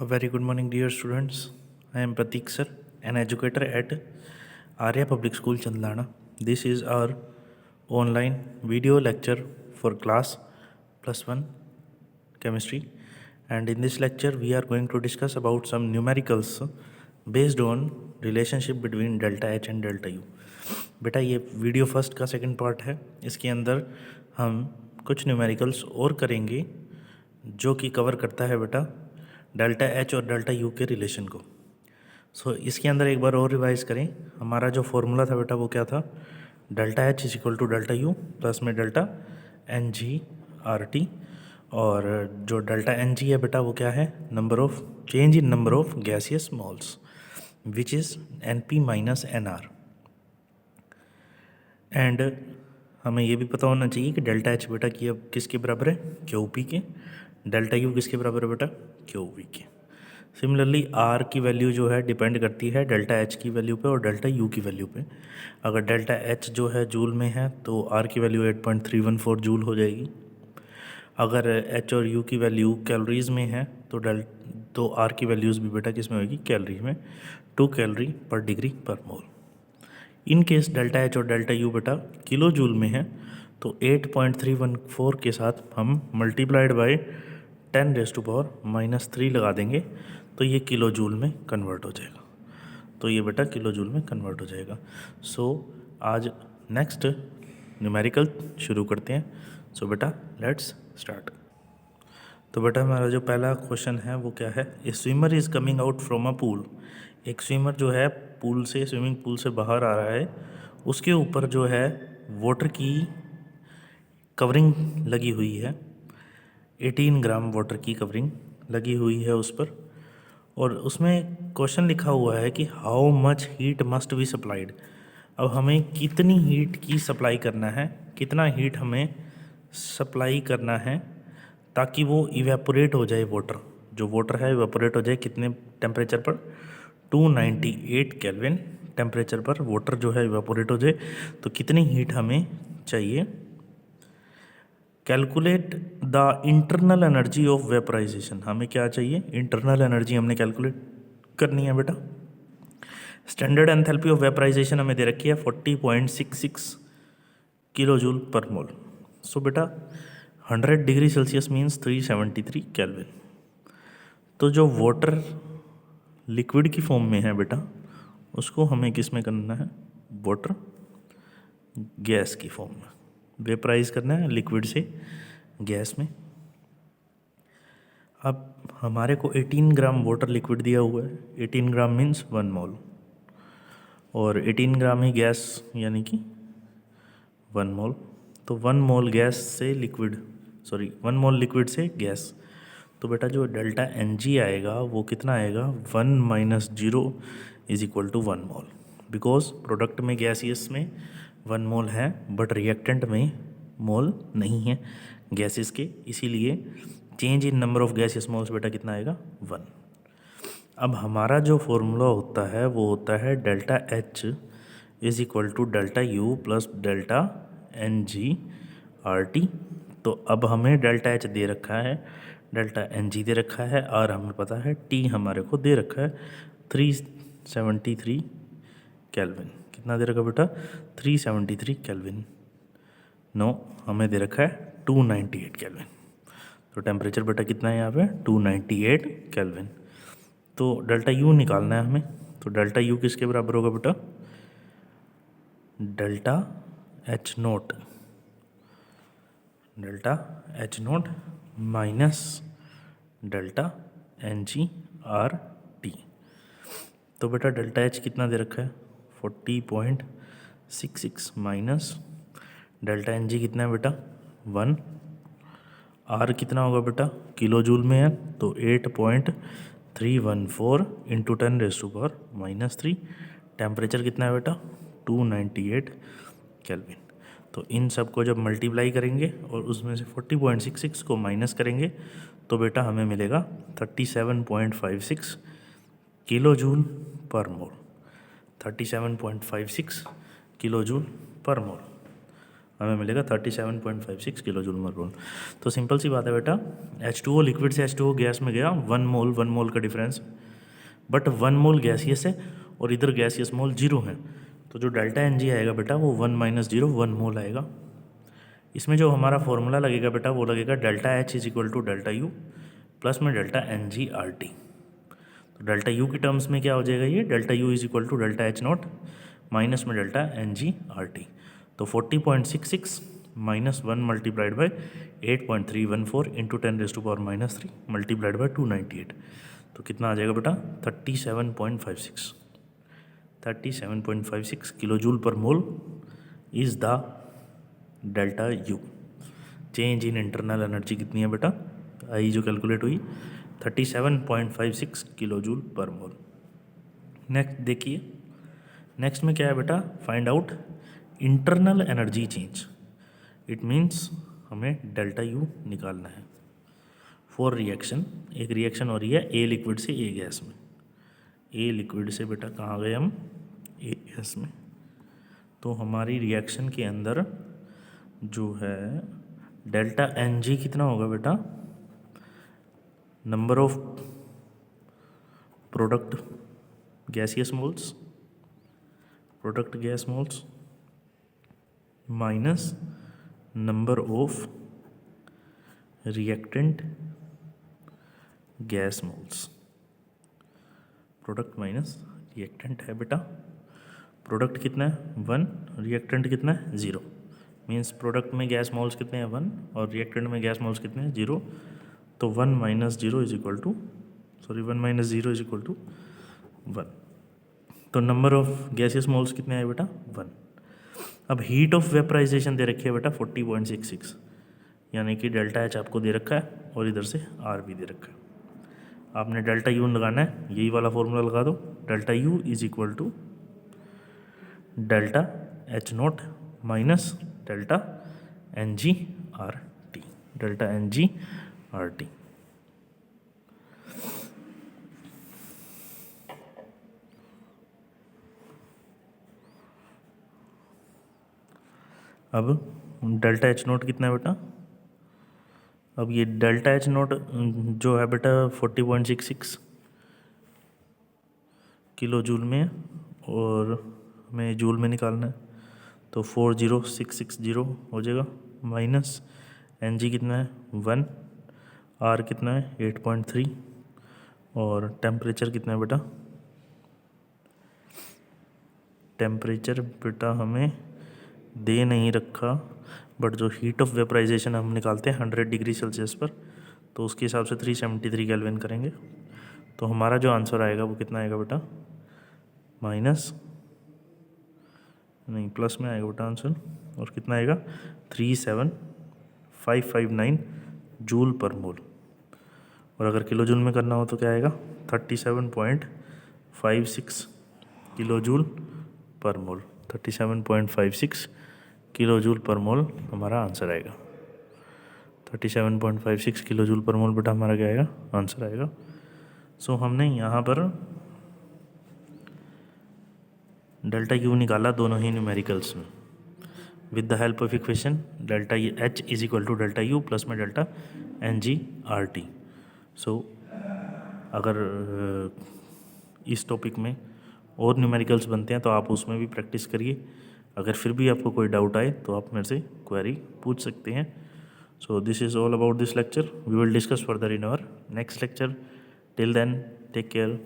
A very good morning, dear students. I am Pratik sir, an educator at Arya Public School, Chandlana. This is our online video lecture for class +1 chemistry. And in this lecture, we are going to discuss about some numericals based on relationship between delta H and delta U. बेटा ये video first का second part है. इसके अंदर हम कुछ numericals और करेंगे जो कि कवर करता है बेटा डेल्टा एच और डेल्टा यू के रिलेशन को. इसके अंदर एक बार और रिवाइज करें. हमारा जो फॉर्मूला था बेटा वो क्या था? Delta H is equal to delta U plus में delta N G R T. और जो डेल्टा एन जी है बेटा वो क्या है? Number of change in number of gaseous moles which is N P minus N R. And हमें ये भी पता होना चाहिए कि डेल्टा एच बेटा की अब किसके बराबर है? क्यू पी के. डेल्टा यू किसके बराबर है बेटा? क्यू वी के. सिमिलरली आर की वैल्यू जो है डिपेंड करती है डेल्टा एच की वैल्यू पे और डेल्टा यू की वैल्यू पे. अगर डेल्टा एच जो है जूल में है तो आर की वैल्यू 8.314 जूल हो जाएगी. अगर एच और यू की वैल्यू कैलोरीज में है तो आर की वैल्यूज़ भी बेटा किस में होगी? कैलोरी में. 2 कैलोरी पर डिग्री पर मोल. इन केस डेल्टा एच और डेल्टा यू बेटा किलो जूल में है तो 8.314 के साथ हम मल्टीप्लाइड बाय 10⁻³ लगा देंगे तो ये किलो जूल में कन्वर्ट हो जाएगा. तो ये बेटा किलो जूल में कन्वर्ट हो जाएगा. आज नेक्स्ट न्यूमेरिकल शुरू करते हैं. बेटा लेट्स स्टार्ट. तो बेटा हमारा जो पहला क्वेश्चन है वो क्या है? ए swimmer is coming out from a pool. एक स्विमर जो है स्विमिंग पूल से बाहर आ रहा है. उसके ऊपर जो है वाटर की कवरिंग लगी हुई है. 18 ग्राम वाटर की कवरिंग लगी हुई है उस पर. और उसमें क्वेश्चन लिखा हुआ है कि how much heat must be supplied. अब हमें कितनी हीट की सप्लाई करना है, कितना हीट हमें सप्लाई करना है ताकि वो इवेपोरेट हो जाए वाटर. जो वाटर है इवेपोरेट हो जाए कितने टेम्परेचर पर? 298 केल्विन टेम्परेचर पर वाटर जो है इवेपोरेट हो जाए. तो कितनी हीट हमें चाहिए? Calculate the internal energy of vaporisation. हमें क्या चाहिए? इंटरनल एनर्जी हमने कैलकुलेट करनी है बेटा. स्टैंडर्ड एंथैल्पी ऑफ वेपराइजेशन हमें दे रखी है 40.66 किलो जूल पर मोल. बेटा 100 डिग्री सेल्सियस मीन्स 373 केल्विन. तो जो वाटर लिक्विड की फॉर्म में है बेटा उसको हमें किस में करना है? वाटर गैस की फॉर्म में वेपराइज करना है, लिक्विड से गैस में. अब हमारे को 18 ग्राम वाटर लिक्विड दिया हुआ है. 18 ग्राम मीन्स 1 मोल और 18 ग्राम ही गैस यानी कि 1 मोल. तो 1 मोल गैस से लिक्विड 1 मोल लिक्विड से गैस. तो बेटा जो डेल्टा एन जी आएगा वो कितना आएगा? 1 minus 0 is equal to 1 mole. Because product में गैसियस में 1 मोल है बट रिएक्टेंट में मोल नहीं है गैसेस के. इसीलिए change in number of gaseous moles बेटा कितना आएगा? 1. अब हमारा जो फॉर्मूला होता है वो होता है delta H is equal to delta U plus delta N G R T. तो अब हमें डेल्टा एच दे रखा है, डेल्टा एन जी दे रखा है और हमें पता है टी हमारे को दे रखा है 373 केल्विन. कितना दे रखा बेटा? 373 केल्विन. नो, हमें दे रखा है 298 केल्विन. तो टेम्परेचर बेटा कितना है यहाँ पे? 298 केल्विन. तो डेल्टा यू निकालना है हमें. तो डेल्टा यू किसके बराबर होगा बेटा? Delta H naught minus delta N G R T. तो बेटा डेल्टा एच कितना दे रखा है? 40.66 माइनस डेल्टा एन जी कितना है बेटा? 1. आर कितना होगा बेटा? किलो जूल में है तो 8.314 इंटू 10⁻⁻3. टेम्परेचर कितना है बेटा? 298 केल्विन. तो इन सब को जब मल्टीप्लाई करेंगे और उसमें से 40.66 को माइनस करेंगे तो बेटा हमें मिलेगा 37.56 किलो जूल पर मोल. 37.56 किलो जूल पर मोल. हमें मिलेगा 37.56 किलो जूल पर मोल। तो सिंपल सी बात है बेटा, H2O लिक्विड से H2O गैस में गया 1 मोल का डिफरेंस, बट 1 मोल गैसियस है और इधर गैसियस मोल 0 है, तो जो डेल्टा एन जी आएगा बेटा वो 1 माइनस 0 1 मोल आएगा। इसमें जो हमारा फॉर्मूला लगेगा बेटा वो लगेगा delta H is equal to delta U plus में delta N G R T. तो डेल्टा यू की टर्म्स में क्या हो जाएगा, ये delta U is equal to delta H not minus में delta N G R T. तो 40.66 minus 1 multiplied by 8.314 into 10⁻³ multiplied by 298, तो कितना आ जाएगा बेटा 37.56 किलो जूल पर मोल is the delta U. Change in internal energy कितनी है बेटा, आई जो कैलकुलेट हुई 37.56 किलो जूल पर मोल। नेक्स्ट देखिए, नेक्स्ट में क्या है बेटा, find out internal energy change. It means हमें डेल्टा यू निकालना है फॉर रिएक्शन। एक रिएक्शन हो रही है ए लिक्विड से ए गैस में, ए लिक्विड से बेटा कहाँ गए हम, ए गैस में। तो हमारी रिएक्शन के अंदर जो है डेल्टा एन जी कितना होगा बेटा, number of product gaseous moles, product gas moles minus number of reactant gas moles. Product minus reactant है बेटा, प्रोडक्ट कितना है 1, रिएक्टेंट कितना है 0, मीन्स प्रोडक्ट में गैस मोल्स कितने हैं 1 और रिएक्टेंट में गैस मोल्स कितने हैं 0। तो 1 minus 0 is equal to 0 is equal to 1। तो नंबर ऑफ गैसियस मोल्स कितने आए बेटा 1। अब हीट ऑफ वेपराइजेशन दे रखी है बेटा 40.66, यानी कि डेल्टा एच आपको दे रखा है और इधर से आर भी दे रखा है। आपने डेल्टा यू लगाना है, यही वाला फॉर्मूला लगा दो, delta U is equal to delta H not minus delta N G R T, delta N G R T. अब डेल्टा एच नोट कितना है बेटा, अब ये डेल्टा एच नोट जो है बेटा 40.66 किलो जूल में और हमें जूल में निकालना है, तो 40660 हो जाएगा, माइनस एन जी कितना है 1, आर कितना है 8.3 और टेम्परेचर कितना है बेटा, टेम्परेचर बेटा हमें दे नहीं रखा, बट जो हीट ऑफ वेपराइजेशन हम निकालते हैं 100 डिग्री सेल्सियस पर, तो उसके हिसाब से 373 केल्विन करेंगे। तो हमारा जो आंसर आएगा वो कितना आएगा बेटा, माइनस नहीं प्लस में आएगा बेटा आंसर, और कितना आएगा 37559 जूल पर मोल। और अगर किलो जूल में करना हो तो क्या आएगा 37.56 किलो जूल पर मोल, 37.56 किलो जूल पर मोल हमारा आंसर आएगा। 37.56 किलो जूल पर मोल बेटा हमारा क्या आएगा, आंसर आएगा। सो हमने यहाँ पर डेल्टा यू निकाला दोनों ही न्यूमेरिकल्स में with the help of equation delta H is equal to delta U plus में delta N G R T. So अगर इस टॉपिक में और न्यूमेरिकल्स बनते हैं तो आप उसमें भी प्रैक्टिस करिए। अगर फिर भी आपको कोई डाउट आए तो आप मेरे से क्वेरी पूछ सकते हैं। So this is all about this lecture, we will discuss further in our next lecture. Till then take care.